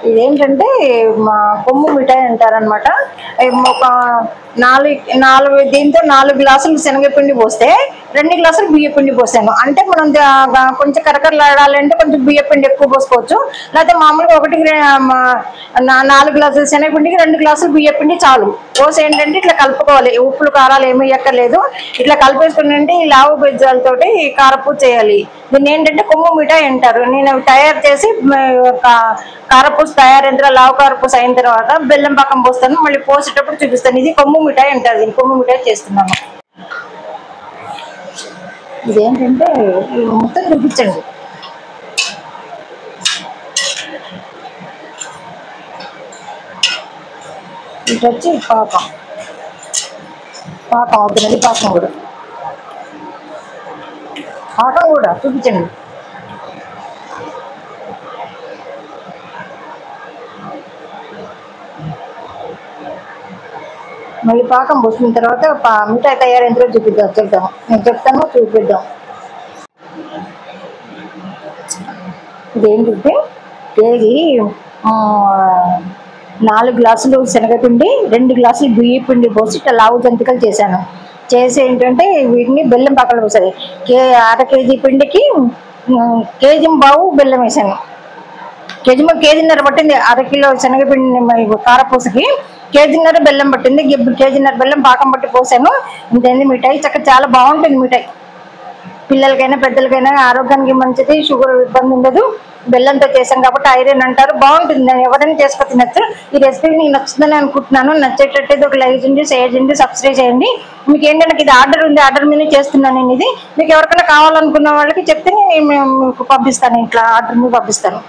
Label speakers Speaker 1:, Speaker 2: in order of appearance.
Speaker 1: ఇదేంటంటే మా కొమ్ము మిఠాయి అంటారనమాట. ఒక నాలుగు దీంతో 4 గ్లాసులు శనగపిండి పోస్తే 2 గ్లాసులు బియ్య పిండి పోసాను. అంటే మనం కొంచెం కరకరలాడాలంటే కొంచెం బియ్య పిండి ఎక్కువ పోసుకోవచ్చు. లేకపోతే మామూలుగా 4 గ్లాసులు శనగపిండికి 2 గ్లాసులు బియ్య పిండి చాలు. పోసి ఏంటంటే ఇట్లా కలుపుకోవాలి. ఉప్పులు కారాలు ఏమీ ఎక్కర్లేదు. ఇట్లా కలిపేసుకుంటే ఈ లావు బెజ్జాలతోటి కారపూస చేయాలి. దీన్ని ఏంటంటే కొమ్ము మిఠాయి అంటారు. నేను అవి తయారు చేసి కారపూస తయారైన లావు కారపూస అయిన తర్వాత బెల్లం పాకం పోస్తాను. మళ్ళీ పోసేటప్పుడు చూపిస్తాను. ఇది కొమ్ము మిఠాయి అంటారు. దీన్ని కొమ్ము మిఠాయి చేస్తున్నాను. ఇదేంటంటే మొత్తం చూపించండి. ఇటు వచ్చి పాకం అవుతున్నది. పాకం కూడా చూపించండి. మళ్ళీ పాకం పోసిన తర్వాత మిఠాయి తయారైన తర్వాత చూపిద్దాం. నేను చెప్తాను, చూపిద్దాం. ఇదేంటంటే కేజీ 4 గ్లాసులు శనగపిండి, 2 గ్లాసులు బియ్య పిండి పోసి ఇట్లా లావు జంతికలు చేశాను. చేసి ఏంటంటే వీటిని బెల్లం పాకలు పోసేది. 1/2 కేజీ పిండికి 1.5 కేజీ బెల్లం వేసాను. కేజీన్నర పట్టింది. 1/2 కిలో శనగపిండి కారపూసకి 1.5 కేజీ బెల్లం పట్టింది. 1.5 కేజీ బెల్లం పాకం పట్టి పోసాను. ఇంతేంది మిఠాయి. చాలా బాగుంటుంది మిఠాయి. పిల్లలకైనా పెద్దలకైనా ఆరోగ్యానికి మంచిది. షుగర్ ఇబ్బంది ఉండదు. బెల్లంతో చేసాం కాబట్టి ఐరన్ అంటారు. బాగుంటుంది. ఎవరైనా చేసుకో తినచ్చు. ఈ రెసిపీ మీకు నచ్చుతుందని అనుకుంటున్నాను. నచ్చేటట్టయితే ఒక లైక్ చేయండి, షేర్ చేయండి, సబ్స్క్రైబ్ చేయండి. మీకు ఏంటంటే ఇది ఆర్డర్ ఉంది. ఆర్డర్ మీద చేస్తున్నాను నేను. ఇది మీకు ఎవరికైనా కావాలనుకున్న వాళ్ళకి చెప్తే నేను మీకు పంపిస్తాను. ఇట్లా ఆర్డర్ మీద పంపిస్తాను.